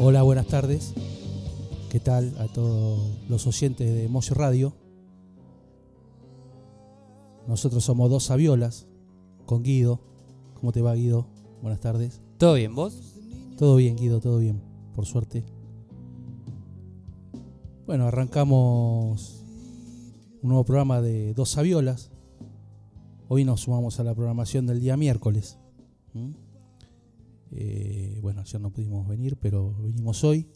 Hola, buenas tardes. ¿Qué tal a todos los oyentes de Moyo Radio? Nosotros somos Dos Saviolas con Guido. ¿Cómo te va, Guido? Buenas tardes. ¿Todo bien, vos? Todo bien, Guido, todo bien, por suerte. Bueno, arrancamos un nuevo programa de Dos Saviolas. Hoy nos sumamos a la programación del día miércoles. Bueno, ayer no pudimos venir, pero venimos hoy.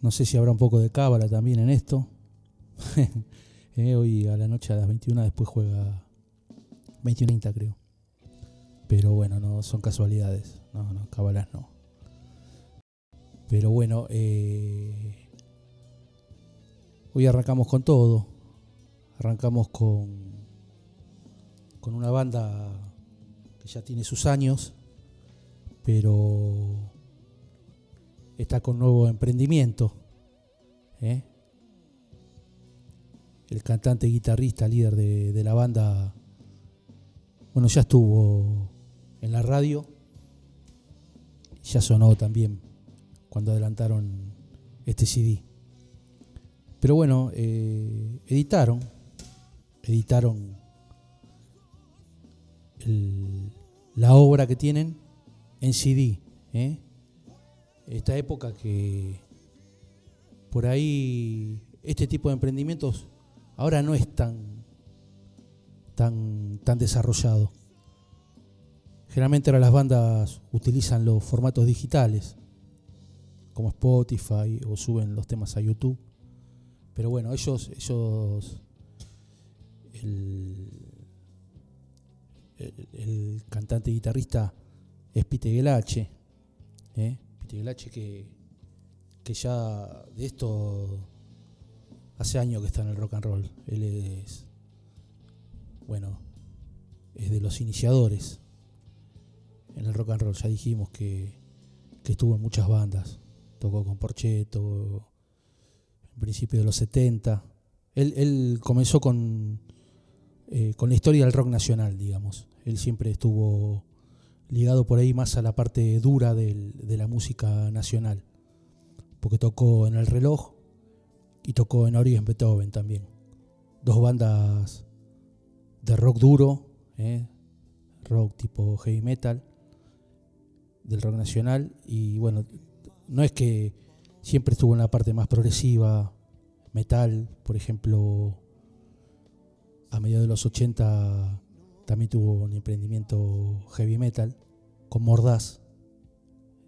No sé si habrá un poco de cábala también en esto. Hoy a la noche a las 21, después juega 21:30 creo. Pero bueno, no son casualidades. No, cábalas no. Pero bueno, hoy arrancamos con todo. Arrancamos con una banda que ya tiene sus años, pero está con nuevo emprendimiento. El cantante, guitarrista, líder de la banda, bueno, ya estuvo en la radio, ya sonó también cuando adelantaron este CD. Pero bueno, editaron la obra que tienen en CD. Esta época que por ahí este tipo de emprendimientos ahora no es tan desarrollado. Generalmente ahora las bandas utilizan los formatos digitales como Spotify o suben los temas a YouTube. Pero bueno, ellos el cantante y guitarrista es Pete Gelache. Pete Gelache que ya de esto hace años que está en el rock and roll. Él es de los iniciadores en el rock and roll. Ya dijimos que estuvo en muchas bandas. Tocó con Porchetto en principio de los 70. Él comenzó con la historia del rock nacional, digamos. Él siempre estuvo ligado por ahí más a la parte dura de la música nacional, porque tocó en El Reloj y tocó en Ori y en Beethoven también. Dos bandas de rock duro, rock tipo heavy metal, del rock nacional. Y bueno, no es que siempre estuvo en la parte más progresiva, metal, por ejemplo. A mediados de los 80 también tuvo un emprendimiento heavy metal con Mordaz,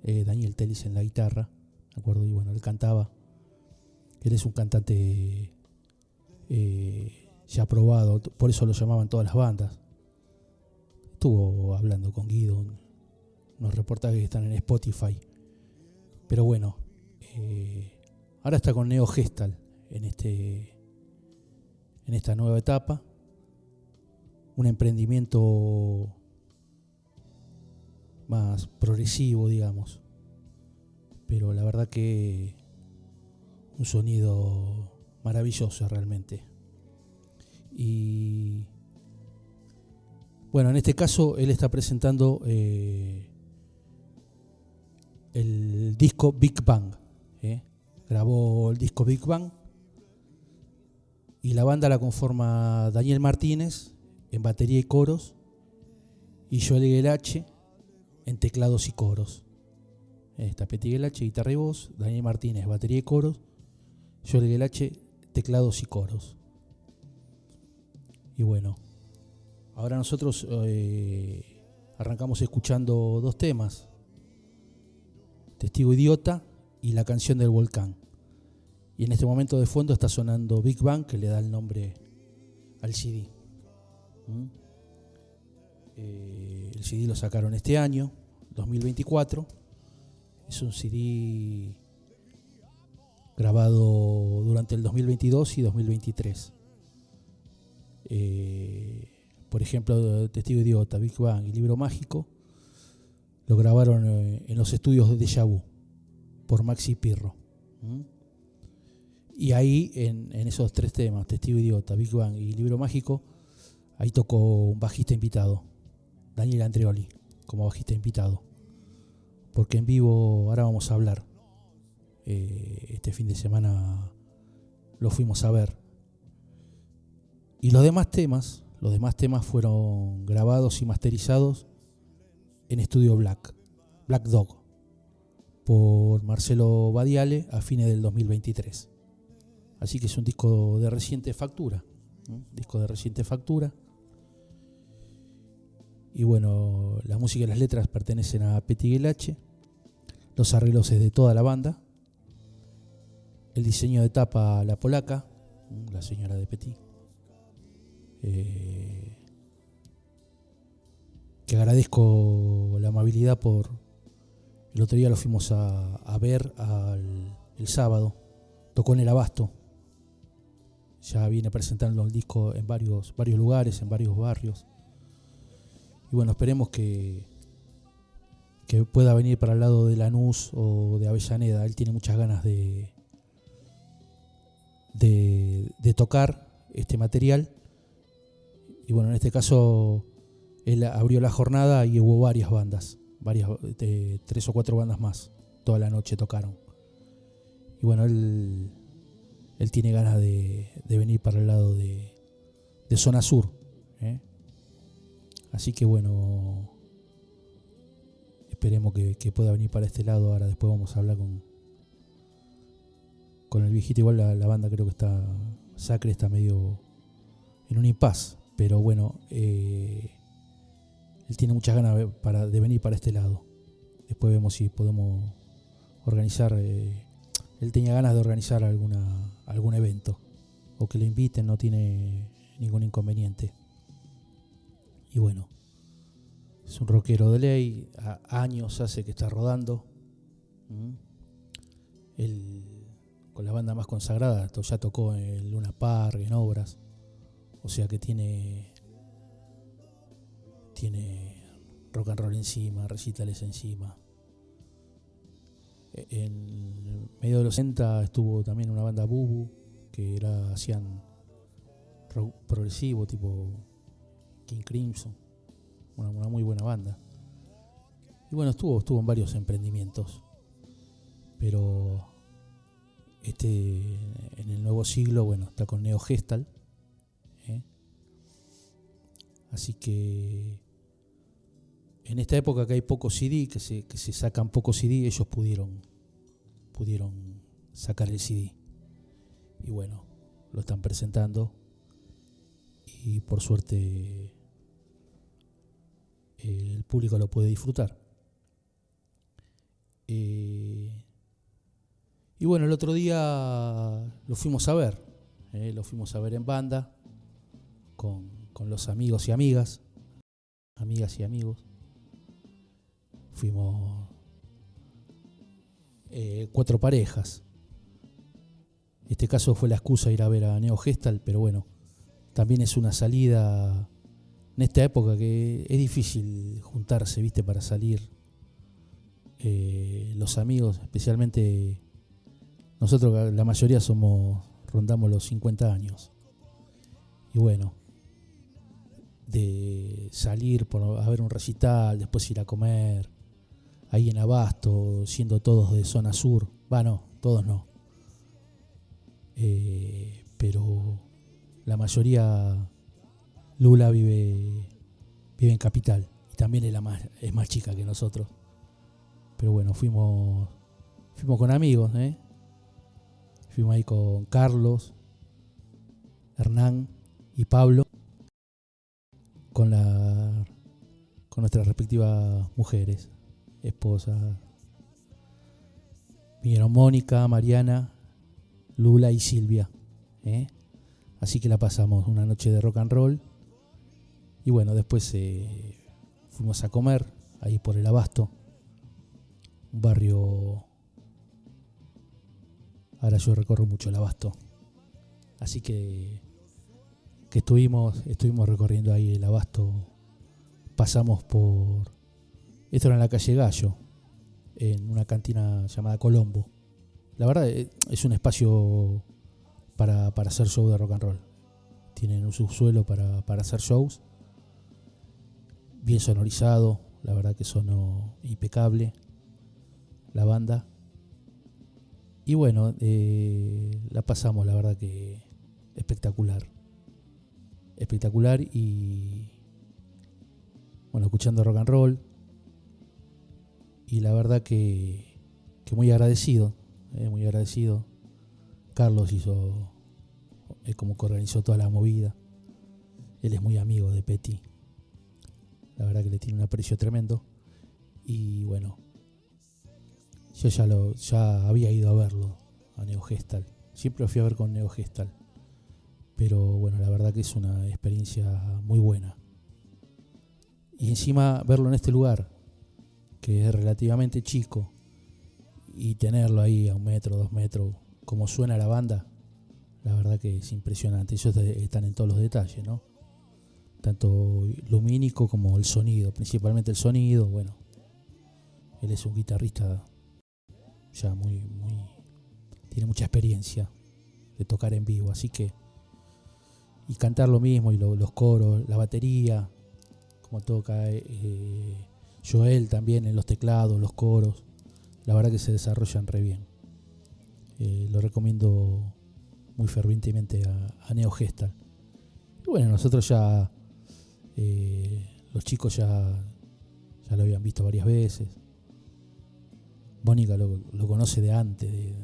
Daniel Telis en la guitarra, ¿de acuerdo? Y bueno, él cantaba. Él es un cantante ya probado, por eso lo llamaban todas las bandas. Estuvo hablando con Guido, unos reportajes que están en Spotify. Pero bueno, ahora está con Neo Gestal en esta nueva etapa. Un emprendimiento más progresivo, digamos, pero la verdad que un sonido maravilloso realmente. Y bueno, en este caso él está presentando el disco Big Bang. Grabó el disco Big Bang y la banda la conforma Daniel Martínez en batería y coros y Joel Gelache en teclados y coros. Está Pete Gelache, guitarra y voz, Daniel Martínez, batería y coros, Joel Gelache, teclados y coros. Y bueno, ahora nosotros arrancamos escuchando dos temas: Testigo Idiota y La Canción del Volcán. Y en este momento de fondo está sonando Big Bang, que le da el nombre al CD. El CD lo sacaron este año, 2024. Es un CD grabado durante el 2022 y 2023. Por ejemplo, Testigo Idiota, Big Bang y Libro Mágico lo grabaron en los estudios de Déjà Vu por Maxi Pirro. Y ahí en esos tres temas, Testigo Idiota, Big Bang y Libro Mágico, ahí tocó un bajista invitado, Daniel Andreoli, como bajista invitado. porque en vivo ahora vamos a hablar. Este fin de semana lo fuimos a ver. Y los demás temas fueron grabados y masterizados en estudio Black Dog, por Marcelo Badiale a fines del 2023. Así que es un disco de reciente factura. Y bueno, la música y las letras pertenecen a Petty Guelache. Los arreglos es de toda la banda. El diseño de tapa la polaca, la señora de Petty. Que agradezco la amabilidad por... El otro día lo fuimos a ver el sábado. Tocó en el Abasto. Ya viene presentando el disco en varios lugares, en varios barrios. Y bueno, esperemos que pueda venir para el lado de Lanús o de Avellaneda. Él tiene muchas ganas de tocar este material. Y bueno, en este caso él abrió la jornada y hubo varias bandas, 3 o 4 bandas más, toda la noche tocaron. Y bueno, él tiene ganas de venir para el lado de Zona Sur, Así que bueno, esperemos que pueda venir para este lado. Ahora después vamos a hablar con el viejito. Igual la banda creo que está, Sacre está medio en un impasse, pero bueno, él tiene muchas ganas de venir para este lado. Después vemos si podemos organizar, él tenía ganas de organizar algún evento, o que lo inviten, no tiene ningún inconveniente. Y bueno, es un rockero de ley, años hace que está rodando. Él, con la banda más consagrada, ya tocó en Luna Park, en obras, o sea que tiene rock and roll encima, recitales encima. En medio de los 60 estuvo también una banda Bubu, que hacían rock progresivo tipo King Crimson, una muy buena banda. Y bueno, estuvo en varios emprendimientos, pero en el nuevo siglo, bueno, está con Neo Gestal, así que en esta época que hay pocos CD, que se sacan pocos CD, ellos pudieron sacar el CD. Y bueno, lo están presentando y por suerte el público lo puede disfrutar. Y bueno, el otro día lo fuimos a ver en banda con los amigos y amigas y amigos. Fuimos 4 parejas. En este caso fue la excusa de ir a ver a Neo Gestal, pero bueno, también es una salida en esta época que es difícil juntarse, ¿viste? Para salir. Los amigos, especialmente nosotros, la mayoría rondamos los 50 años. Y bueno, de salir a ver un recital, después ir a comer ahí en Abasto, siendo todos de Zona Sur. No, todos no. Pero la mayoría, Lula vive en Capital y también es más chica que nosotros. Pero bueno, fuimos con amigos, Fuimos ahí con Carlos, Hernán y Pablo, con nuestras respectivas mujeres, esposas. Vinieron Mónica, Mariana, Lula y Silvia, Así que la pasamos una noche de rock and roll. Y bueno, después fuimos a comer ahí por el Abasto, un barrio. Ahora yo recorro mucho el Abasto, así que estuvimos recorriendo ahí el Abasto. Pasamos esto era en la calle Gallo, en una cantina llamada Colombo. La verdad es un espacio para hacer show de rock and roll. Tienen un subsuelo para hacer shows, bien sonorizado, la verdad que sonó impecable. la banda. Y bueno, la pasamos, la verdad que espectacular. Espectacular y bueno, escuchando rock and roll. Y la verdad que muy agradecido, muy agradecido. Carlos hizo, como que organizó toda la movida. Él es muy amigo de Petty. La verdad que le tiene un aprecio tremendo. Y bueno, yo ya había ido a verlo, a Neo Gestal. Siempre lo fui a ver con Neo Gestal. Pero bueno, la verdad que es una experiencia muy buena. Y encima verlo en este lugar, que es relativamente chico, y tenerlo ahí a 1 metro, 2 metros, como suena la banda, la verdad que es impresionante. Ellos están en todos los detalles, ¿no? Tanto lumínico como el sonido, principalmente el sonido. Bueno, él es un guitarrista ya tiene mucha experiencia de tocar en vivo, así que, y cantar lo mismo, y los coros, la batería, como toca Joel también en los teclados, los coros, la verdad que se desarrollan re bien. Lo recomiendo muy fervientemente a Neo Gestal. Y bueno, nosotros ya, los chicos ya lo habían visto varias veces. Mónica lo conoce de antes,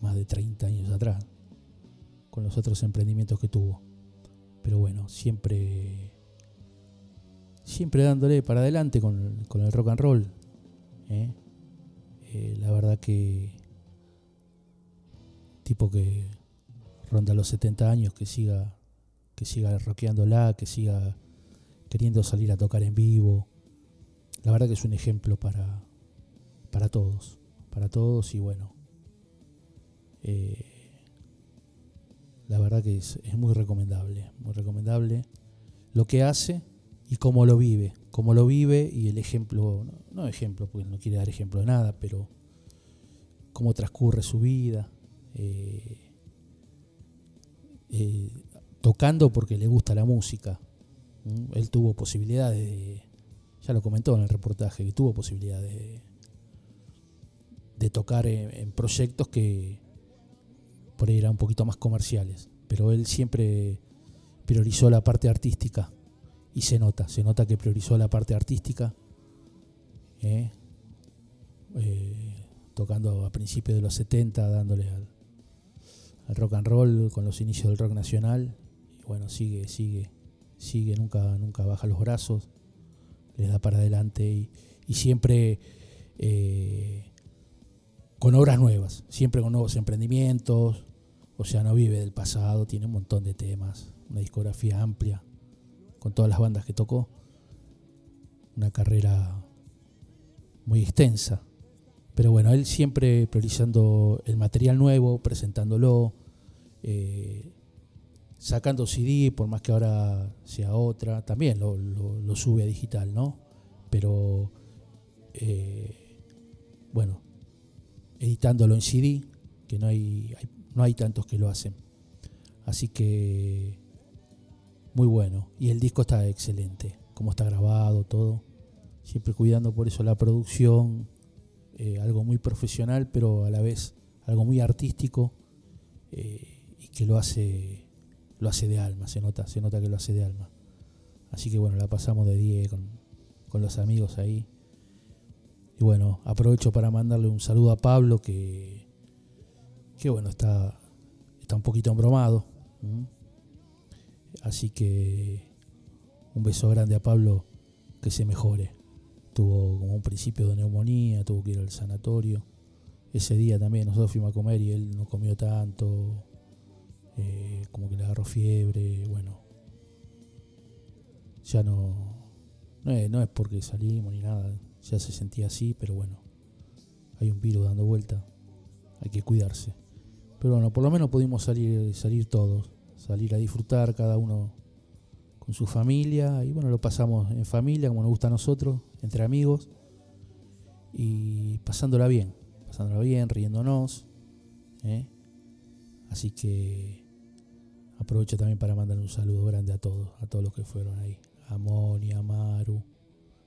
más de 30 años atrás, con los otros emprendimientos que tuvo. Pero bueno, siempre dándole para adelante con el rock and roll. La verdad que tipo que ronda los 70 años, que siga rockeándola, que siga queriendo salir a tocar en vivo. La verdad que es un ejemplo para todos y bueno, la verdad que es muy recomendable lo que hace y cómo lo vive y el ejemplo, no ejemplo porque no quiere dar ejemplo de nada, pero cómo transcurre su vida, tocando porque le gusta la música. Él tuvo posibilidades ya lo comentó en el reportaje, que tuvo posibilidades de tocar en proyectos que por ahí eran un poquito más comerciales, pero él siempre priorizó la parte artística y se nota que priorizó la parte artística, tocando a principios de los 70, dándole al rock and roll con los inicios del rock nacional. Y bueno, sigue, nunca baja los brazos, les da para adelante y siempre con obras nuevas, siempre con nuevos emprendimientos. O sea, no vive del pasado, tiene un montón de temas, una discografía amplia con todas las bandas que tocó, una carrera muy extensa. Pero bueno, él siempre priorizando el material nuevo, presentándolo, sacando CD, por más que ahora sea otra, también lo sube a digital, ¿no? Pero bueno, editándolo en CD, que no hay tantos que lo hacen. Así que muy bueno. Y el disco está excelente, cómo está grabado, todo. Siempre cuidando por eso la producción, algo muy profesional, pero a la vez algo muy artístico, y que lo hace de alma, se nota que lo hace de alma. Así que bueno, la pasamos de 10 con los amigos ahí. Y bueno, aprovecho para mandarle un saludo a Pablo, que bueno, está un poquito embromado. Así que un beso grande a Pablo, que se mejore. Tuvo como un principio de neumonía, tuvo que ir al sanatorio. Ese día también nosotros fuimos a comer y él no comió tanto, como que le agarró fiebre. Bueno, ya no es porque salimos ni nada, ya se sentía así, pero bueno, hay un virus dando vuelta, hay que cuidarse. Pero bueno, por lo menos pudimos salir todos, salir a disfrutar cada uno con su familia, y bueno, lo pasamos en familia como nos gusta a nosotros, entre amigos, y pasándola bien, riéndonos, Así que aprovecho también para mandar un saludo grande a todos los que fueron ahí, a Moni, a Maru,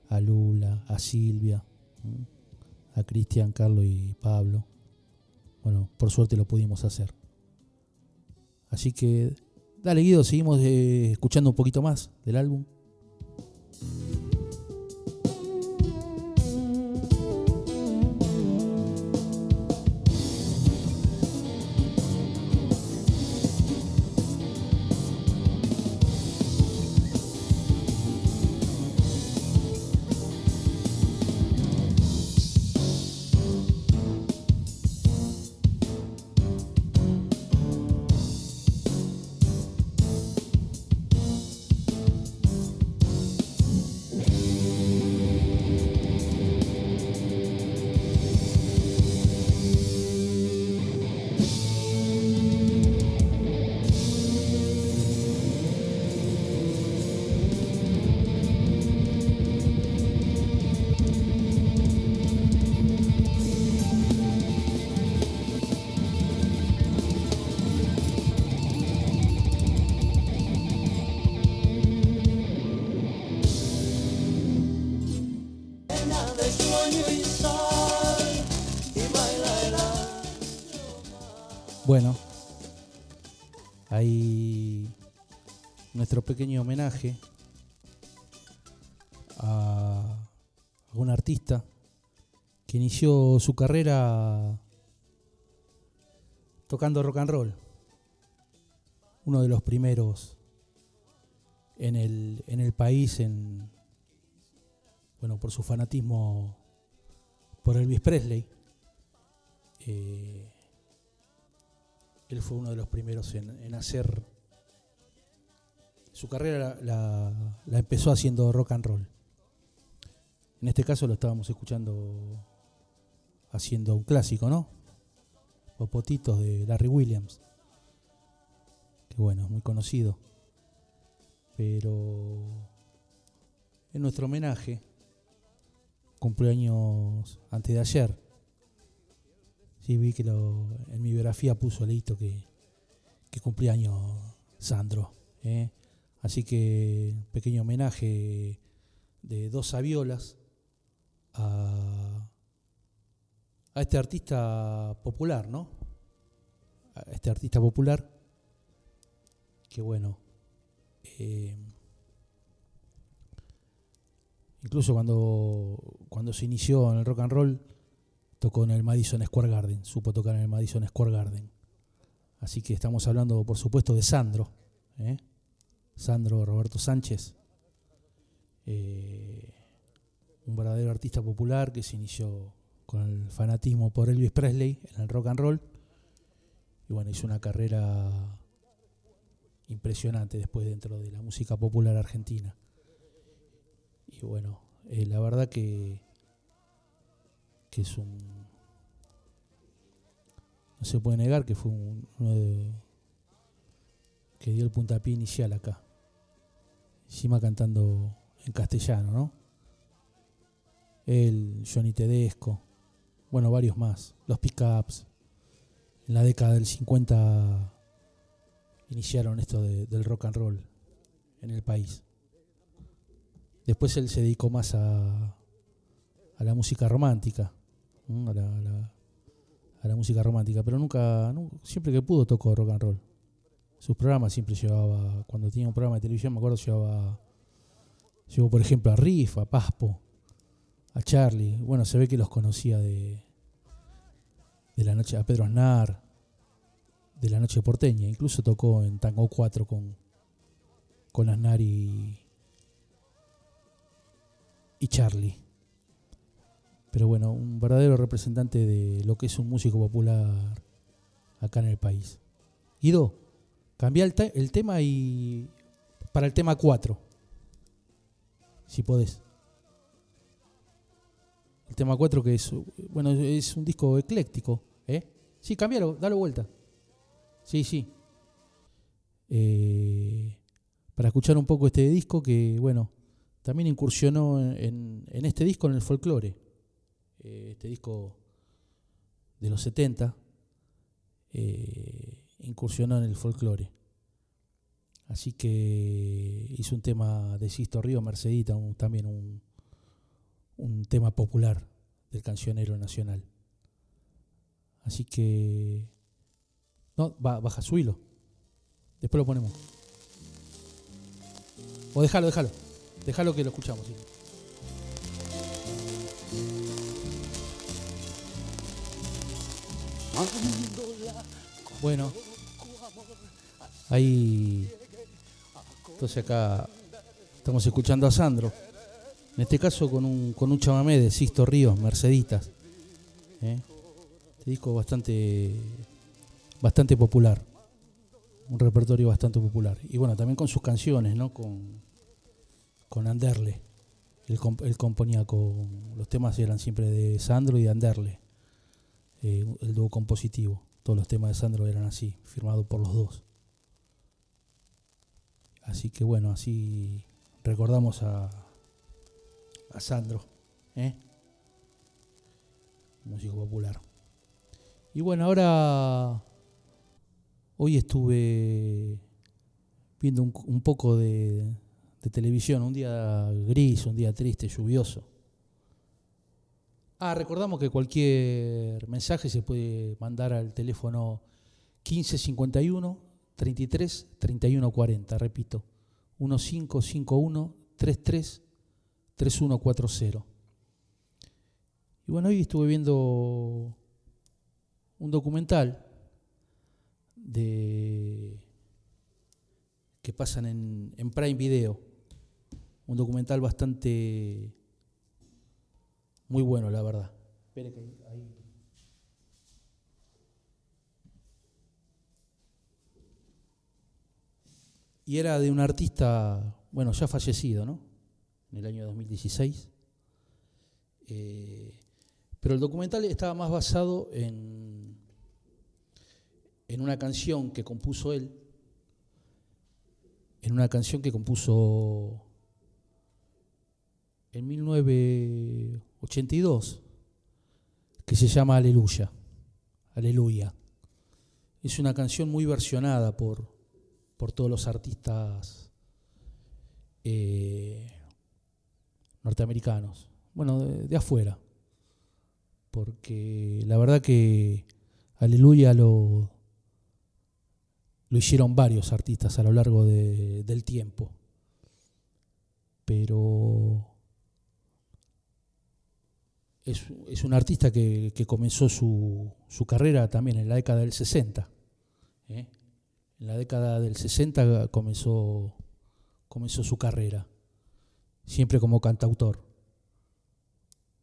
a a Lula, a Silvia, a Cristian, Carlos y Pablo. Bueno, por suerte lo pudimos hacer. Así que, dale Guido, seguimos escuchando un poquito más del álbum. Bueno, ahí nuestro pequeño homenaje a un artista que inició su carrera tocando rock and roll, uno de los primeros en el país, bueno, por su fanatismo por Elvis Presley. Él fue uno de los primeros en hacer su carrera, la empezó haciendo rock and roll. En este caso lo estábamos escuchando haciendo un clásico, ¿no? Popotitos de Larry Williams, que bueno, es muy conocido. Pero en nuestro homenaje, cumpleaños antes de ayer. Sí, vi que en mi biografía puso leíto que cumplía años Sandro. Así que pequeño homenaje de dos saviolas a este artista popular, ¿no? A este artista popular que bueno, incluso cuando se inició en el rock and roll, tocó en el Madison Square Garden, supo tocar en el Madison Square Garden. Así que estamos hablando, por supuesto, de Sandro, Sandro Roberto Sánchez, un verdadero artista popular que se inició con el fanatismo por Elvis Presley en el rock and roll. Y bueno, hizo una carrera impresionante después dentro de la música popular argentina. Y bueno, la verdad que es no se puede negar que fue uno que dio el puntapié inicial acá, encima cantando en castellano, ¿no? Él, Johnny Tedesco, bueno, varios más, los Pickups. En la década del 50 iniciaron esto del rock and roll en el país. Después él se dedicó más a la música romántica, a la música romántica, pero nunca, siempre que pudo tocó rock and roll. Sus programas siempre llevaba, cuando tenía un programa de televisión, me acuerdo, llevó por ejemplo a Riff, a Paspo, a Charlie. Bueno, se ve que los conocía de la noche, a Pedro Aznar, de la noche porteña. Incluso tocó en Tango 4 con Aznar y Charlie. Pero bueno, un verdadero representante de lo que es un músico popular acá en el país. Guido, cambia el tema y para el tema 4, si podés. El tema 4 que es, bueno, es un disco ecléctico, ¿eh? Sí, cambialo, dale vuelta. Sí. Para escuchar un poco este disco que, bueno, también incursionó en este disco en el folclore. Este disco de los 70 incursionó en el folclore. Así que hizo un tema de Sisto Río, Mercedita, también un un tema popular del cancionero nacional. Así que, no, baja, subilo. Después lo ponemos. O déjalo que lo escuchamos. ¿Sí? Bueno, ahí, entonces acá estamos escuchando a Sandro, en este caso con un chamamé de Sixto Ríos, Merceditas. Este disco bastante popular, un repertorio bastante popular. Y bueno, también con sus canciones, ¿no? Con Anderle. Él componía los temas eran siempre de Sandro y de Anderle, el dúo compositivo. Todos los temas de Sandro eran así, firmados por los dos. Así que bueno, así recordamos a Sandro, músico popular. Y bueno, ahora hoy estuve viendo un poco de televisión, un día gris, un día triste, lluvioso. Recordamos que cualquier mensaje se puede mandar al teléfono 1551 33 31 40, repito, 1551 33 3140. Y bueno, hoy estuve viendo un documental que pasan en Prime Video, un documental bastante muy bueno, la verdad. Espere que ahí. Y era de un artista, bueno, ya fallecido, ¿no? En el año 2016. Pero el documental estaba más basado en una canción que compuso él, en 1982, que se llama Aleluya. Aleluya. Es una canción muy versionada por todos los artistas norteamericanos, bueno, de afuera, porque la verdad que Aleluya lo hicieron varios artistas a lo largo del tiempo, pero es un artista que comenzó su carrera también en la década del 60. En la década del 60 comenzó su carrera, siempre como cantautor.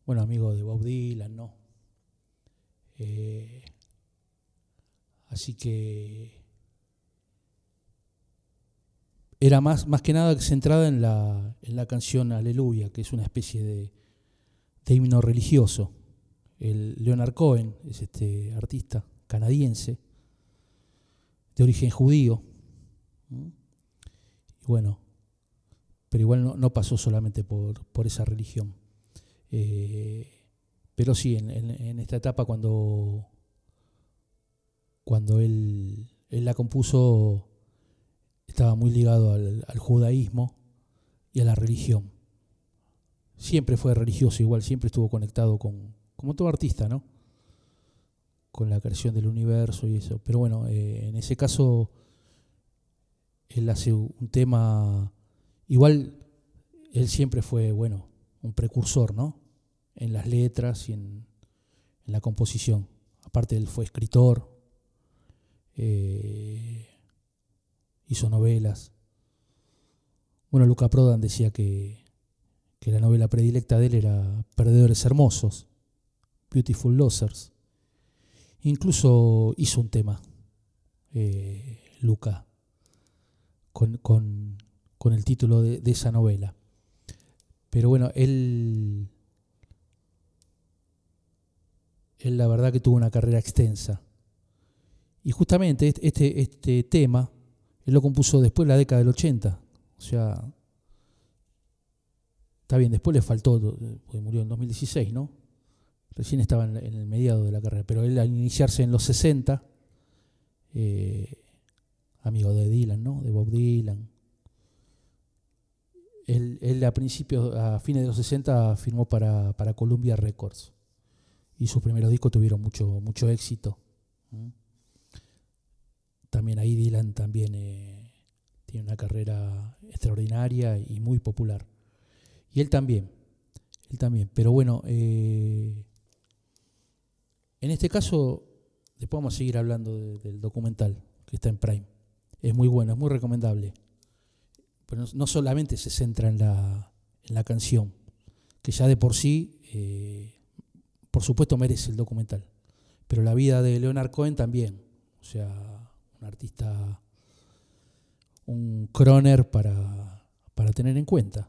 Bueno, amigo de Bob Dylan, ¿no? Así que era más que nada centrada en la canción Aleluya, que es una especie de himno religioso. El Leonard Cohen es este artista canadiense de origen judío. Y bueno, pero igual no pasó solamente por esa religión. Pero sí, en esta etapa cuando él la compuso, estaba muy ligado al judaísmo y a la religión. Siempre fue religioso igual, siempre estuvo conectado como todo artista, ¿no? Con la creación del universo y eso. Pero bueno, en ese caso él hace un tema, igual él siempre fue, bueno, un precursor, ¿no? En las letras y en la composición. Aparte él fue escritor, hizo novelas. Bueno, Luca Prodan decía que la novela predilecta de él era Perdedores Hermosos, Beautiful Losers. Incluso hizo un tema, Luca, con el título de esa novela. Pero bueno, él la verdad que tuvo una carrera extensa. Y justamente este tema, él lo compuso después de la década del 80. O sea, está bien, después le faltó, porque murió en 2016, ¿no? Recién estaba en el mediado de la carrera. Pero él al iniciarse en los 60, amigo de Dylan, ¿no? De Bob Dylan. Él a fines de los 60 firmó para Columbia Records y sus primeros discos tuvieron mucho éxito. También ahí Dylan también tiene una carrera extraordinaria y muy popular. Y él también. Pero bueno, en este caso, después vamos a seguir hablando del documental que está en Prime. Es muy bueno, es muy recomendable. Pero no solamente se centra en la canción, que ya de por sí, por supuesto, merece el documental. Pero la vida de Leonard Cohen también. O sea, un artista, un croner para tener en cuenta.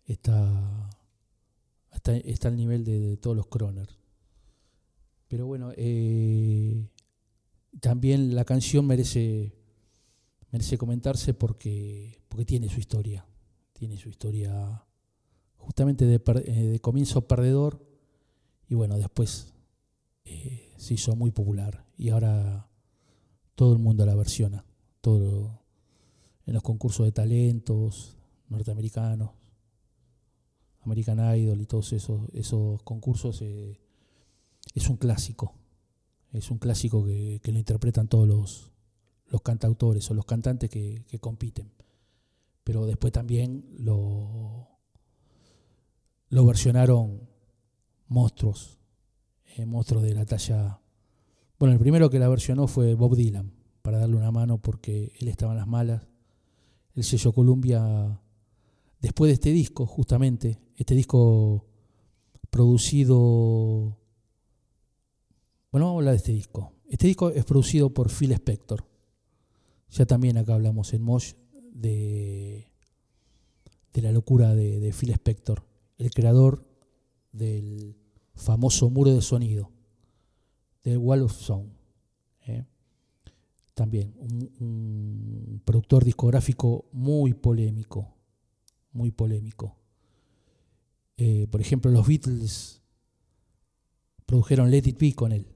Está al nivel de todos los croners. Pero bueno, también la canción merece comentarse porque tiene su historia. Tiene su historia justamente de comienzo perdedor y bueno, después se hizo muy popular y ahora todo el mundo la versiona. Todo en los concursos de talentos norteamericanos, American Idol y todos esos concursos, es un clásico. Es un clásico que lo interpretan todos los cantautores o los cantantes que compiten. Pero después también lo versionaron monstruos de la talla. Bueno, el primero que la versionó fue Bob Dylan, para darle una mano porque él estaba en las malas. El sello Columbia, después de este disco, justamente, este disco producido... Bueno, vamos a hablar de este disco. Este disco es producido por Phil Spector. Ya también acá hablamos en Mosh de la locura de Phil Spector, el creador del famoso muro de sonido, del Wall of Sound. También un productor discográfico muy polémico. Por ejemplo, los Beatles produjeron Let It Be con él.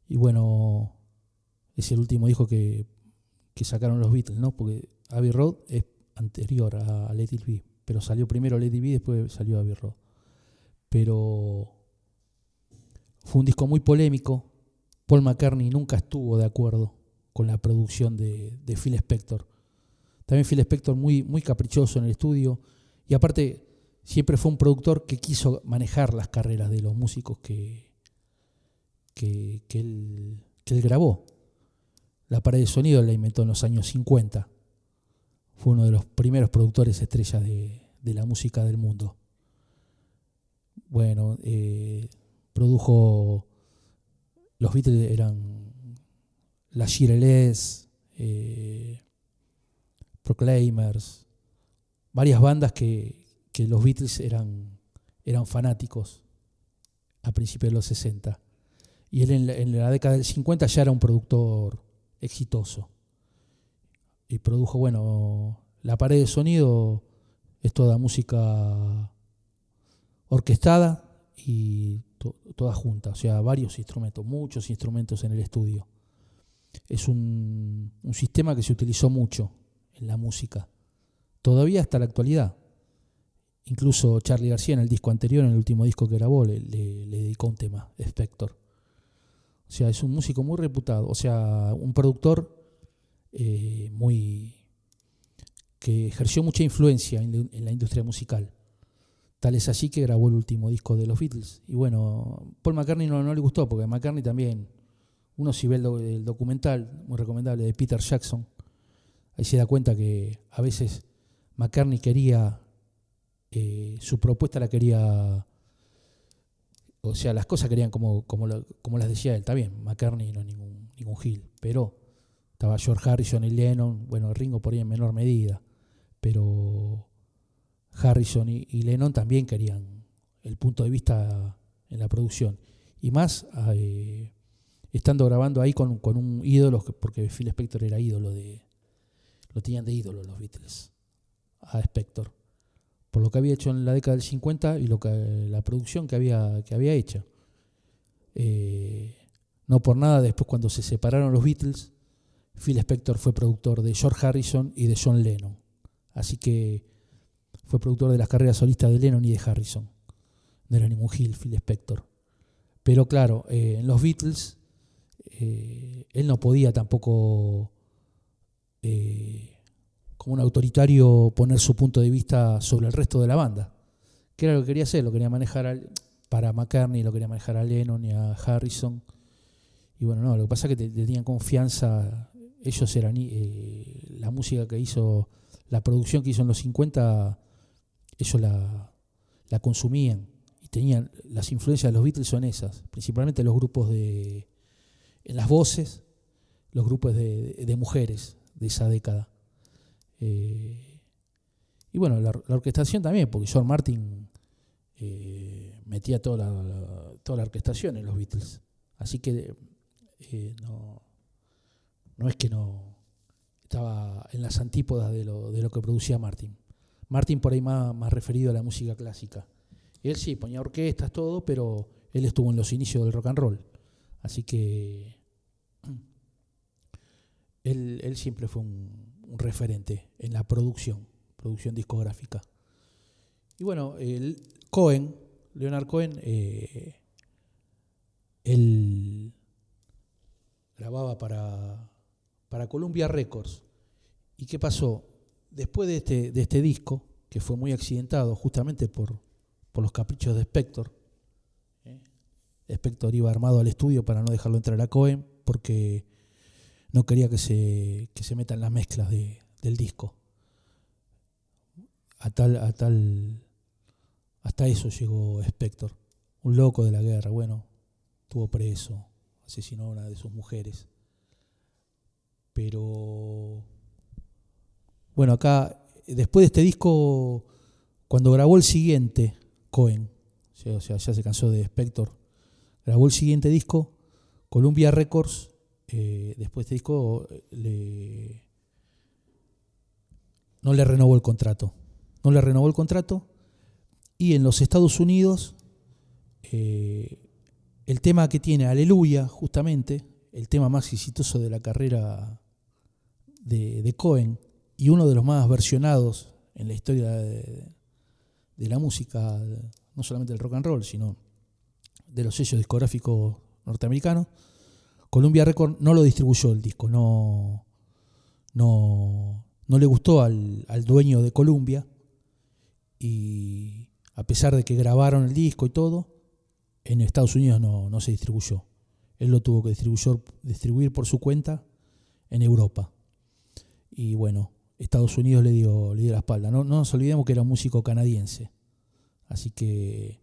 Y bueno, es el último disco que sacaron los Beatles, ¿no? Porque Abbey Road es anterior a Let It Be, pero salió primero Let It Be, después salió Abbey Road. Pero fue un disco muy polémico. Paul McCartney nunca estuvo de acuerdo con la producción de Phil Spector. También Phil Spector muy caprichoso en el estudio y aparte siempre fue un productor que quiso manejar las carreras de los músicos que él grabó. La pared de sonido la inventó en los años 50. Fue uno de los primeros productores estrellas de la música del mundo. Bueno, produjo... Los Beatles eran la Shirelles, Proclaimers, varias bandas que los Beatles eran fanáticos a principios de los 60. Y él en la década del 50 ya era un productor exitoso. Y produjo, bueno, la pared de sonido es toda música orquestada y toda junta, o sea, varios instrumentos, muchos instrumentos en el estudio. Es un sistema que se utilizó mucho en la música, todavía hasta la actualidad. Incluso Charly García en el disco anterior, en el último disco que grabó, le dedicó un tema, Spector. O sea, es un músico muy reputado, o sea, un productor que ejerció mucha influencia en la industria musical. Tal es así que grabó el último disco de los Beatles. Y bueno, Paul McCartney no le gustó, porque McCartney también, uno si ve el documental, muy recomendable, de Peter Jackson, ahí se da cuenta que a veces McCartney quería, su propuesta la quería, o sea, las cosas querían como las decía él. Está bien, McCartney no es ningún gil, pero estaba George Harrison y Lennon, bueno, Ringo por ahí en menor medida, pero Harrison y Lennon también querían el punto de vista en la producción. Y más estando grabando ahí con un ídolo, porque Phil Spector era ídolo lo tenían de ídolo los Beatles, a Spector, por lo que había hecho en la década del 50 y la producción que había hecho. No por nada, después cuando se separaron los Beatles, Phil Spector fue productor de George Harrison y de John Lennon. Así que fue productor de las carreras solistas de Lennon y de Harrison. No era ningún Phil Spector. Pero claro, en los Beatles él no podía tampoco, como un autoritario, poner su punto de vista sobre el resto de la banda. Que era lo que quería hacer, lo quería manejar para McCartney, lo quería manejar a Lennon y a Harrison. Y bueno, no, lo que pasa es que tenían confianza. Ellos eran la música que hizo, la producción que hizo en los 50, ellos la consumían. Y tenían las influencias de los Beatles son esas, principalmente los grupos en las voces, los grupos de mujeres de esa década. Y bueno, la orquestación también, porque George Martin metía toda la orquestación en los Beatles. Así que no es que no estaba en las antípodas de lo que producía Martin. Martin por ahí más referido a la música clásica. Él sí, ponía orquestas, todo, pero él estuvo en los inicios del rock and roll. Así que él siempre fue un referente en la producción discográfica. Y bueno, Leonard Cohen, él grababa para Columbia Records. ¿Y qué pasó? Después de este disco, que fue muy accidentado justamente por los caprichos de Spector, Spector iba armado al estudio para no dejarlo entrar a Cohen, porque no quería que se metan las mezclas del disco. Hasta eso llegó Spector, un loco de la guerra. Bueno, estuvo preso, asesinó a una de sus mujeres. Pero bueno, acá, después de este disco, cuando grabó el siguiente, Cohen, o sea, ya se cansó de Spector, grabó el siguiente disco, Columbia Records, después de este disco no le renovó el contrato. Y en los Estados Unidos, el tema que tiene Aleluya, justamente, el tema más exitoso de la carrera de Cohen, y uno de los más versionados en la historia de la música, no solamente del rock and roll, sino de los sellos discográficos norteamericanos, Columbia Records no lo distribuyó el disco, no le gustó al dueño de Columbia, y a pesar de que grabaron el disco y todo, en Estados Unidos no se distribuyó. Él lo tuvo que distribuir por su cuenta en Europa. Y bueno, Estados Unidos le dio la espalda. No nos olvidemos que era un músico canadiense. Así que,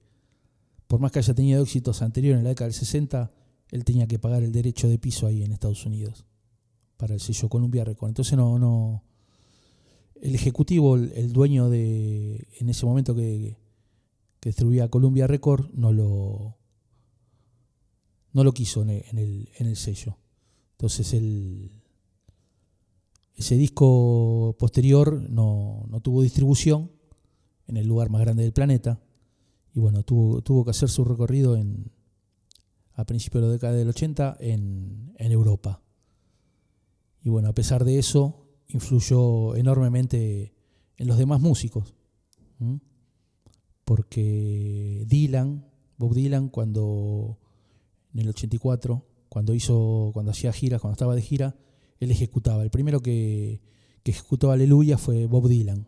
por más que haya tenido éxitos anteriores en la década del 60, él tenía que pagar el derecho de piso ahí en Estados Unidos para el sello Columbia Records. Entonces el ejecutivo, el dueño en ese momento que distribuía Columbia Records, no lo quiso en el sello. Entonces ese disco posterior no tuvo distribución en el lugar más grande del planeta, y bueno, tuvo que hacer su recorrido a principios de la década del 80 en Europa. Y bueno, a pesar de eso, influyó enormemente en los demás músicos, porque Bob Dylan, en el 84, cuando hacía giras, cuando estaba de gira, él ejecutaba. El primero que ejecutó Aleluya fue Bob Dylan,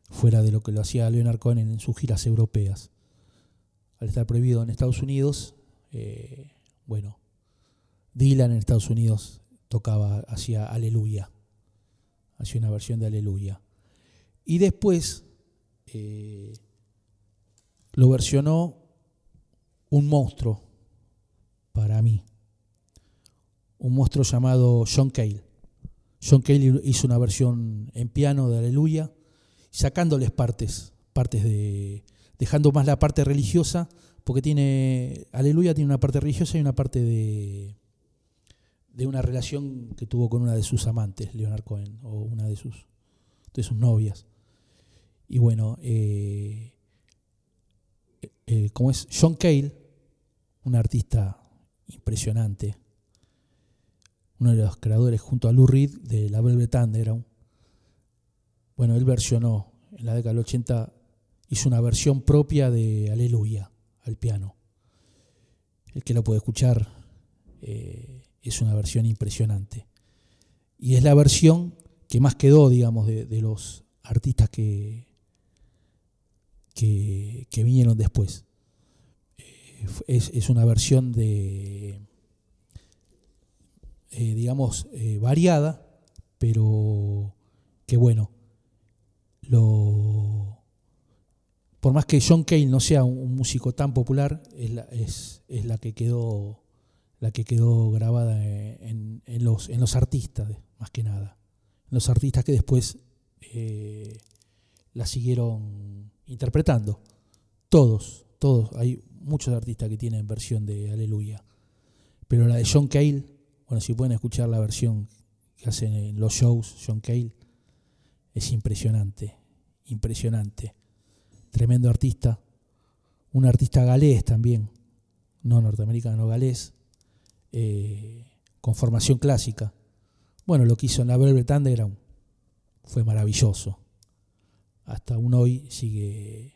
fuera de lo que lo hacía Leonard Cohen en sus giras europeas. Al estar prohibido en Estados Unidos, Dylan en Estados Unidos hacía Aleluya, hacía una versión de Aleluya. Y después lo versionó un monstruo para mí, un monstruo llamado John Cale. John Cale hizo una versión en piano de Aleluya, sacándoles partes dejando más la parte religiosa, porque Aleluya tiene una parte religiosa y una parte de una relación que tuvo con una de sus amantes, Leonard Cohen, o una de sus novias. Y bueno, como es John Cale, un artista impresionante, uno de los creadores junto a Lou Reed de la Velvet Underground, bueno, él versionó en la década del 80, hizo una versión propia de Aleluya al piano. El que lo puede escuchar, es una versión impresionante. Y es la versión que más quedó, digamos, de los artistas que vinieron después. Es una versión digamos, variada, pero que bueno, por más que John Cale no sea un músico tan popular, es la que quedó grabada en los artistas, más que nada. En los artistas que después la siguieron interpretando. Todos. Hay muchos artistas que tienen versión de Aleluya. Pero la de John Cale, bueno, si pueden escuchar la versión que hacen en los shows, John Cale, es impresionante. Tremendo artista. Un artista galés también, no norteamericano, galés, con formación clásica. Bueno, lo que hizo en la Velvet Underground fue maravilloso. Hasta aún hoy sigue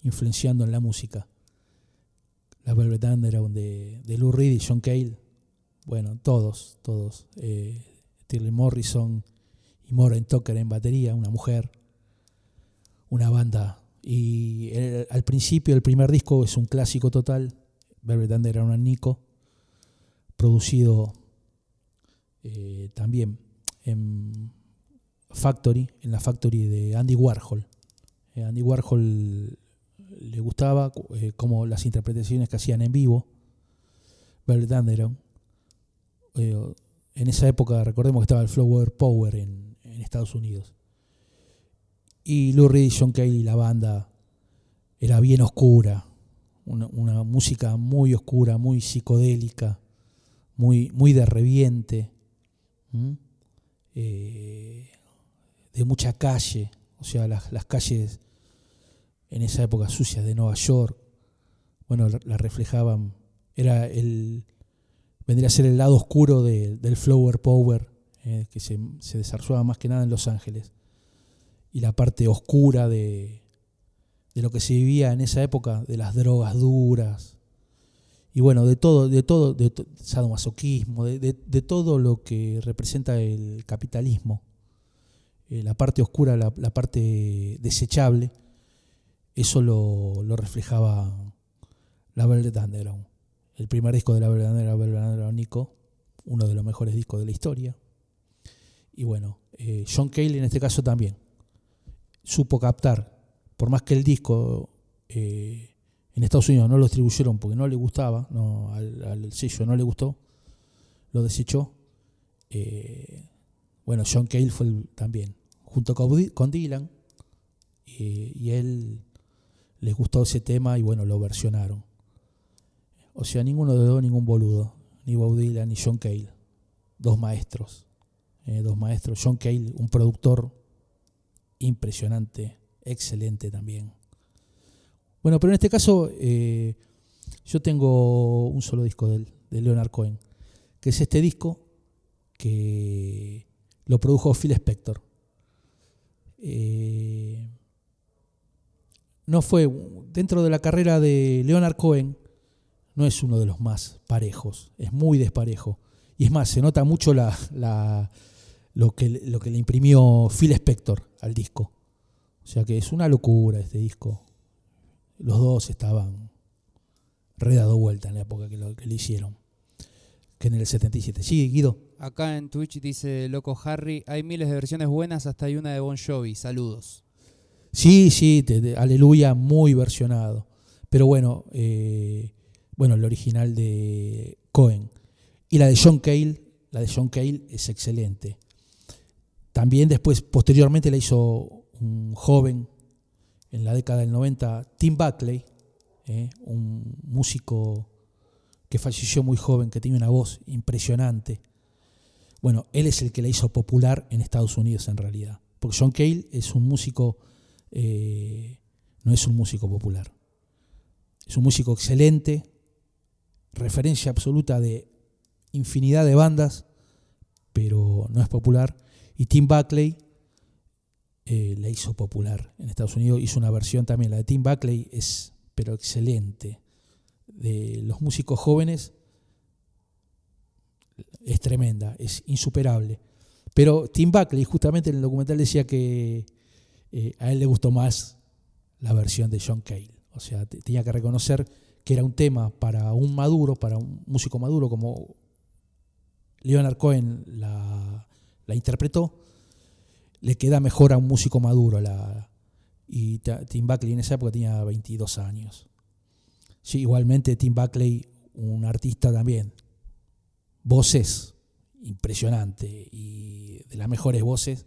influenciando en la música. La Velvet Underground de Lou Reed y John Cale, bueno, todos. Shirley Morrison y Maureen Tucker en batería, una mujer, una banda. Y al principio, el primer disco es un clásico total, Velvet Underground and Nico, producido también en la Factory de Andy Warhol. Andy Warhol le gustaba como las interpretaciones que hacían en vivo, Velvet Underground. En esa época, recordemos que estaba el Flower Power en Estados Unidos. Y Lou Reed, John Cale y la banda era bien oscura, una música muy oscura, muy psicodélica, muy de reviente, de mucha calle, o sea, las calles en esa época sucias de Nueva York, bueno, la reflejaban, vendría a ser el lado oscuro del Flower Power, que se desarrollaba más que nada en Los Ángeles, y la parte oscura de lo que se vivía en esa época, de las drogas duras, y bueno, de todo sadomasoquismo, de todo lo que representa el capitalismo, la parte oscura, la parte desechable. Eso lo reflejaba la Velvet Underground. El primer disco de la Velvet Underground, Nico, uno de los mejores discos de la historia. Y bueno, John Cale en este caso también supo captar, por más que el disco en Estados Unidos no lo distribuyeron porque no le gustaba, al sello no le gustó, lo desechó. Bueno, John Cale fue también, junto con Dylan, y él les gustó ese tema y bueno, lo versionaron. O sea, ninguno de dos, ningún boludo, ni Bob Dylan ni John Cale, dos maestros. John Cale, un productor impresionante, excelente también. Bueno, pero en este caso yo tengo un solo disco de Leonard Cohen, que es este disco que lo produjo Phil Spector. No fue, dentro de la carrera de Leonard Cohen, no es uno de los más parejos, es muy desparejo. Y es más, se nota mucho lo que le imprimió Phil Spector al disco. O sea que es una locura este disco. Los dos estaban re dado vuelta en la época que le hicieron, que en el 77. Sí, Guido. Acá en Twitch dice Loco Harry, hay miles de versiones buenas, hasta hay una de Bon Jovi, saludos. Sí, Aleluya, muy versionado. Pero bueno, el original de Cohen. Y la de John Cale es excelente. También después, posteriormente, la hizo un joven en la década del 90, Tim Buckley, un músico que falleció muy joven, que tenía una voz impresionante. Bueno, él es el que la hizo popular en Estados Unidos en realidad. Porque John Cale es un músico, no es un músico popular. Es un músico excelente, referencia absoluta de infinidad de bandas, pero no es popular. Y Tim Buckley la hizo popular en Estados Unidos. Hizo una versión también, la de Tim Buckley, es pero excelente. De los músicos jóvenes es tremenda, es insuperable. Pero Tim Buckley, justamente en el documental, decía que a él le gustó más la versión de John Cale. O sea, tenía que reconocer que era un tema para un músico maduro como Leonard Cohen la interpretó, le queda mejor a un músico maduro. Y Tim Buckley en esa época tenía 22 años. Sí, igualmente Tim Buckley, un artista también, voces impresionante y de las mejores voces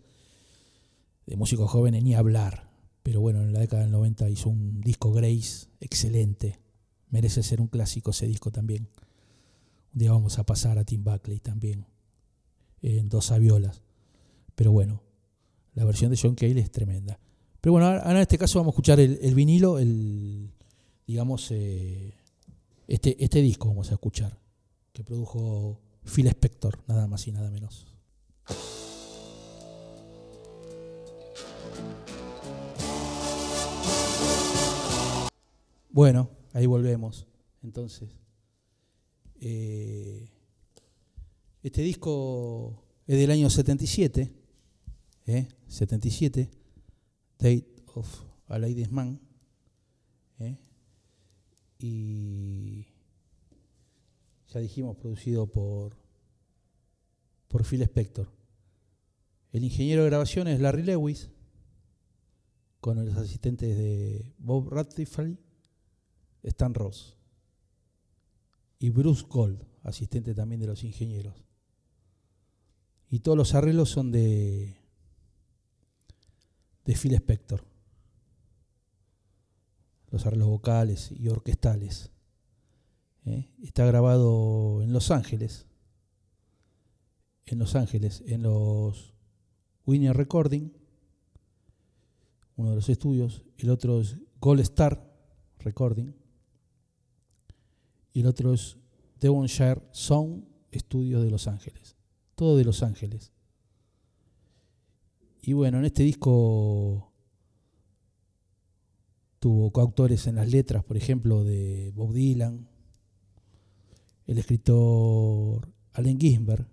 de músicos jóvenes ni hablar. Pero bueno, en la década del 90 hizo un disco Grace excelente. Merece ser un clásico ese disco también. Un día vamos a pasar a Tim Buckley también en dos violas. Pero bueno, la versión de John Cale es tremenda. Pero bueno, ahora en este caso vamos a escuchar el vinilo, digamos, este disco vamos a escuchar, que produjo Phil Spector, nada más y nada menos. Bueno, ahí volvemos. Entonces, este disco es del año 77, 77, Date of a Ladies Man, y ya dijimos, producido por Phil Spector. El ingeniero de grabación es Larry Lewis, con los asistentes de Bob Radcliffe, Stan Ross y Bruce Gold, asistente también de los ingenieros. Y todos los arreglos son de Phil Spector. Los arreglos vocales y orquestales. Está grabado en Los Ángeles. En los Winner Recording, uno de los estudios. El otro es Gold Star Recording. Y el otro es Devonshire Sound Studios de Los Ángeles. Todo de Los Ángeles. Y bueno, en este disco tuvo coautores en las letras, por ejemplo, de Bob Dylan, el escritor Allen Ginsberg,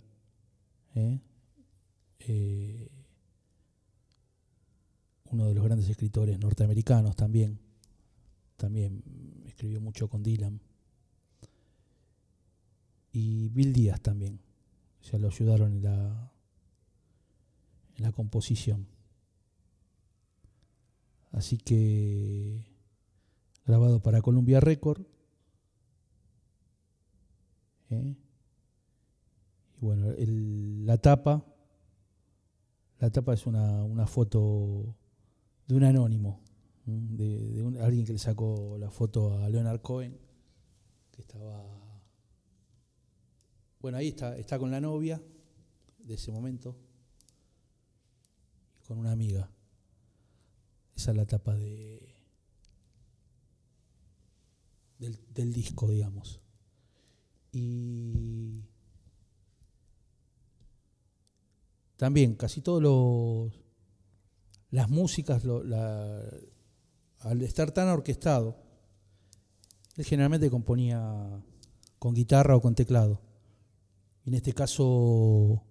uno de los grandes escritores norteamericanos también escribió mucho con Dylan, y Bill Díaz también, ya lo ayudaron en la composición. Así que grabado para Columbia Record. Y bueno, la tapa es una foto de un anónimo, de alguien que le sacó la foto a Leonard Cohen, que estaba, bueno, ahí está con la novia de ese momento, y con una amiga. Esa es la tapa del disco, digamos. Y también casi todas las músicas, al estar tan orquestado, él generalmente componía con guitarra o con teclado. En este caso,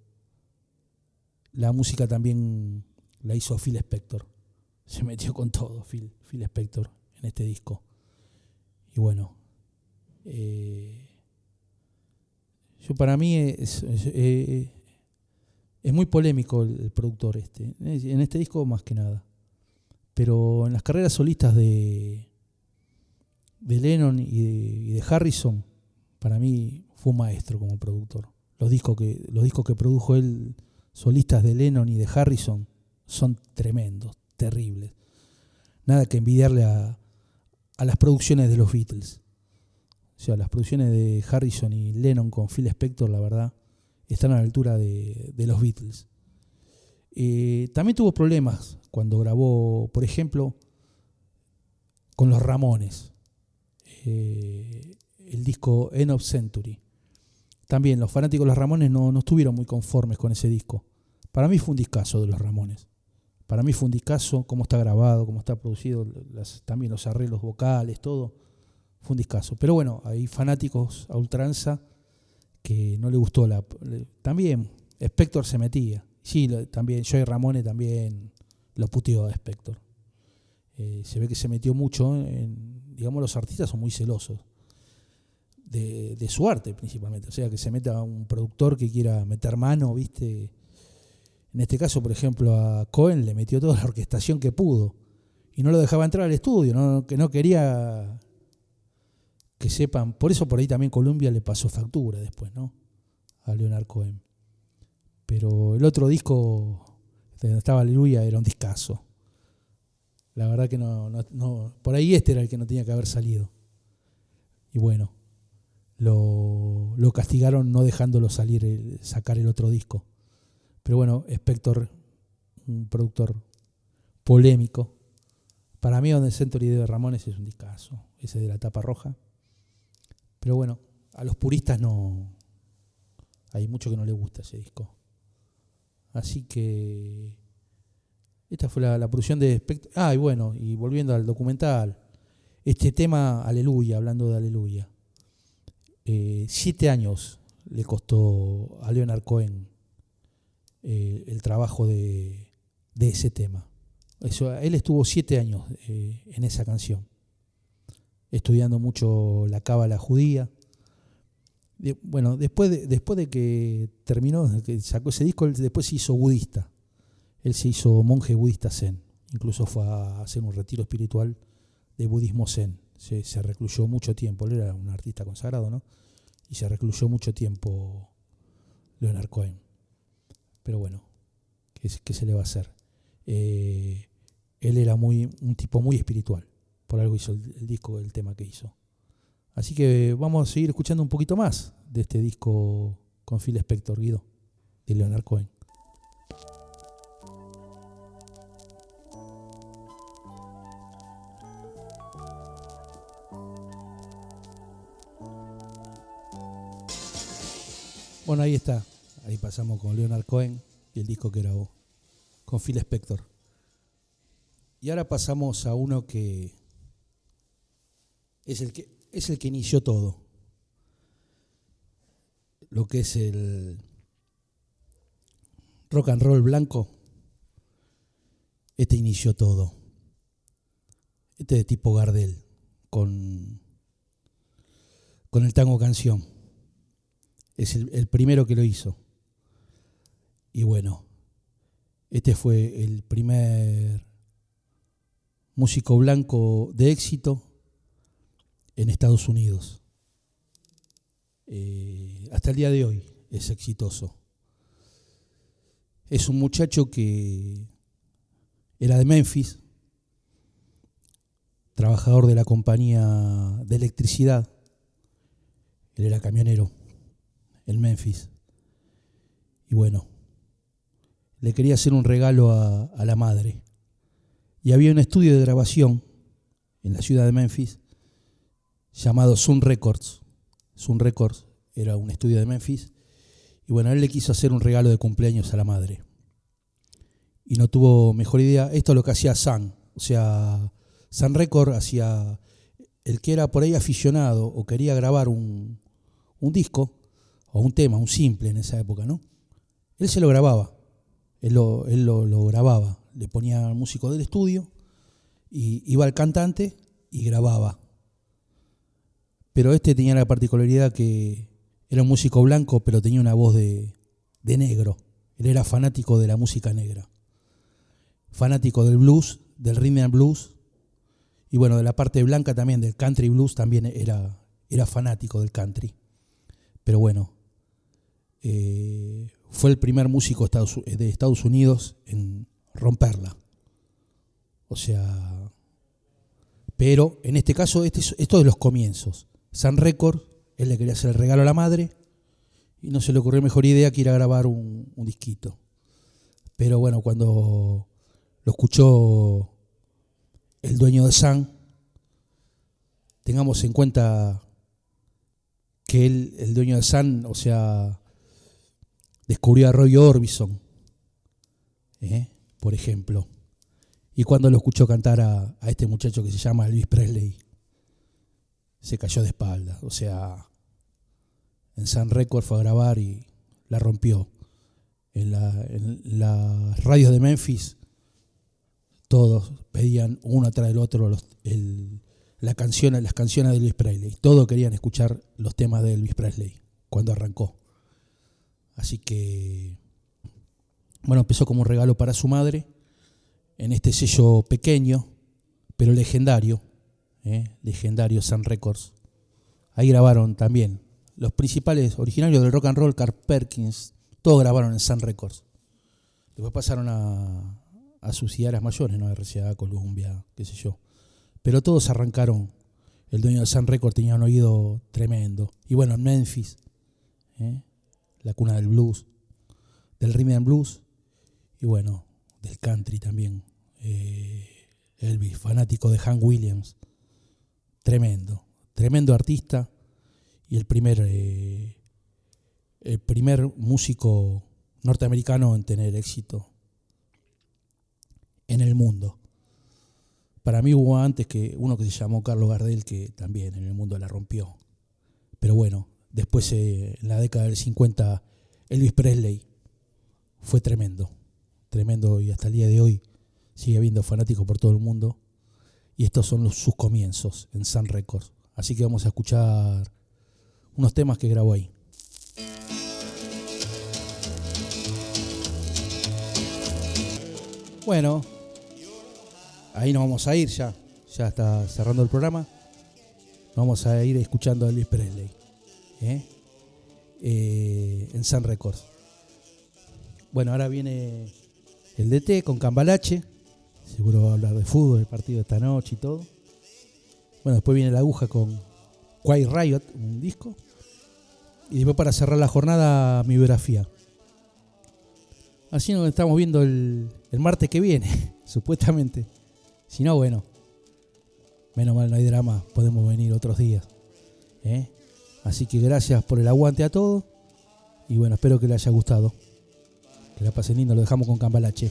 la música también la hizo Phil Spector. Se metió con todo Phil Spector en este disco. Y bueno, para mí es muy polémico el productor en este disco más que nada. Pero en las carreras solistas de Lennon y de Harrison, para mí fue un maestro como productor. Los discos que produjo él, solistas de Lennon y de Harrison, son tremendos, terribles. Nada que envidiarle a las producciones de los Beatles. O sea, las producciones de Harrison y Lennon con Phil Spector, la verdad, están a la altura de los Beatles. También tuvo problemas cuando grabó, por ejemplo, con los Ramones, el disco End of Century. También los fanáticos de los Ramones no estuvieron muy conformes con ese disco. Para mí fue un discazo de los Ramones, Para mí fue un discazo, cómo está grabado, cómo está producido, también los arreglos vocales, todo. Fue un discazo. Pero bueno, hay fanáticos a ultranza que no le gustó también Spector se metía. Sí, también Joey Ramone también lo puteó a Spector. Se ve que se metió mucho digamos, los artistas son muy celosos de su arte principalmente. O sea, que se meta un productor que quiera meter mano, ¿viste? En este caso, por ejemplo, a Cohen le metió toda la orquestación que pudo y no lo dejaba entrar al estudio, que no quería que sepan. Por eso por ahí también Columbia le pasó factura después, ¿no? A Leonard Cohen. Pero el otro disco, donde estaba Aleluya, era un discazo. La verdad que no, por ahí este era el que no tenía que haber salido. Y bueno, lo castigaron no dejándolo sacar el otro disco. Pero bueno, Spector, un productor polémico. Para mí, donde Century de Ramones es un discazo, ese de la tapa roja. Pero bueno, a los puristas no. Hay mucho que no les gusta ese disco. Así que esta fue la producción de Spector. Y bueno, y volviendo al documental, este tema Aleluya, hablando de Aleluya, 7 años le costó a Leonard Cohen el trabajo de ese tema. Él estuvo 7 años en esa canción, estudiando mucho la cábala judía. Bueno, después de que terminó, de que sacó ese disco, él después se hizo budista. Él se hizo monje budista zen. Incluso fue a hacer un retiro espiritual de budismo zen. Se recluyó mucho tiempo. Él era un artista consagrado, ¿no? Y se recluyó mucho tiempo Leonard Cohen. Pero bueno, ¿qué se le va a hacer? Él era un tipo muy espiritual. Por algo hizo el disco, el tema que hizo. Así que vamos a seguir escuchando un poquito más de este disco con Phil Spector, Guido, de Leonard Cohen. Bueno, ahí está. Ahí pasamos con Leonard Cohen y el disco que grabó con Phil Spector. Y ahora pasamos a uno que es el que inició todo. Lo que es el rock and roll blanco. Este inició todo. Este de tipo Gardel, con el tango canción. Es el primero que lo hizo. Y bueno, este fue el primer músico blanco de éxito en Estados Unidos. Hasta el día de hoy es exitoso. Es un muchacho que era de Memphis, trabajador de la compañía de electricidad. Él era camionero en Memphis. Y bueno, le quería hacer un regalo a la madre. Y había un estudio de grabación en la ciudad de Memphis llamado Sun Records. Sun Records era un estudio de Memphis. Y bueno, él le quiso hacer un regalo de cumpleaños a la madre. Y no tuvo mejor idea. Esto es lo que hacía Sun. O sea, Sun Records hacía, el que era por ahí aficionado o quería grabar un disco o un tema, un simple en esa época, ¿no? Él se lo grababa. Él lo grababa. Le ponía al músico del estudio, y iba al cantante y grababa. Pero este tenía la particularidad que era un músico blanco, pero tenía una voz de negro. Él era fanático de la música negra. Fanático del blues, del rhythm and blues. Y bueno, de la parte blanca también, del country blues, también era fanático del country. Pero bueno, fue el primer músico de Estados Unidos en romperla. O sea, pero en este caso, esto de los comienzos. Sun Records, él le quería hacer el regalo a la madre y no se le ocurrió mejor idea que ir a grabar un disquito. Pero bueno, cuando lo escuchó el dueño de Sun, tengamos en cuenta que el dueño de Sun, o sea, descubrió a Roy Orbison, por ejemplo. Y cuando lo escuchó cantar a este muchacho que se llama Elvis Presley, se cayó de espalda. O sea, en Sun Records fue a grabar y la rompió. En las radios de Memphis, todos pedían uno atrás del otro las canciones de Elvis Presley. Todos querían escuchar los temas de Elvis Presley cuando arrancó. Así que, bueno, empezó como un regalo para su madre en este sello pequeño, pero legendario, legendario Sun Records. Ahí grabaron también los principales originarios del rock and roll, Carl Perkins, todos grabaron en Sun Records. Después pasaron a sus ideas mayores, ¿no? RCA, Columbia, qué sé yo. Pero todos arrancaron. El dueño de Sun Records tenía un oído tremendo. Y bueno, en Memphis, la cuna del blues, del rhythm and blues, y bueno, del country también. Elvis, fanático de Hank Williams. Tremendo artista. Y el primer músico norteamericano en tener éxito en el mundo. Para mí hubo antes que uno que se llamó Carlos Gardel, que también en el mundo la rompió. Pero bueno, después en la década del 50 Elvis Presley fue tremendo, y hasta el día de hoy sigue habiendo fanáticos por todo el mundo. Y estos son sus comienzos en Sun Records. Así que vamos a escuchar unos temas que grabó ahí. Bueno, ahí nos vamos a ir ya está cerrando el programa. Nos vamos a ir escuchando a Elvis Presley en Sun Records. Bueno, ahora viene el DT con Cambalache, seguro va a hablar de fútbol, el partido de esta noche y todo. Bueno, después viene La Aguja con Quiet Riot, un disco. Y después, para cerrar la jornada, mi biografía. Así nos estamos viendo el martes que viene, supuestamente. Si no, bueno, menos mal, no hay drama, podemos venir otros días. Así que gracias por el aguante a todos. Y bueno, espero que les haya gustado. Que la pasen lindo, lo dejamos con Cambalache.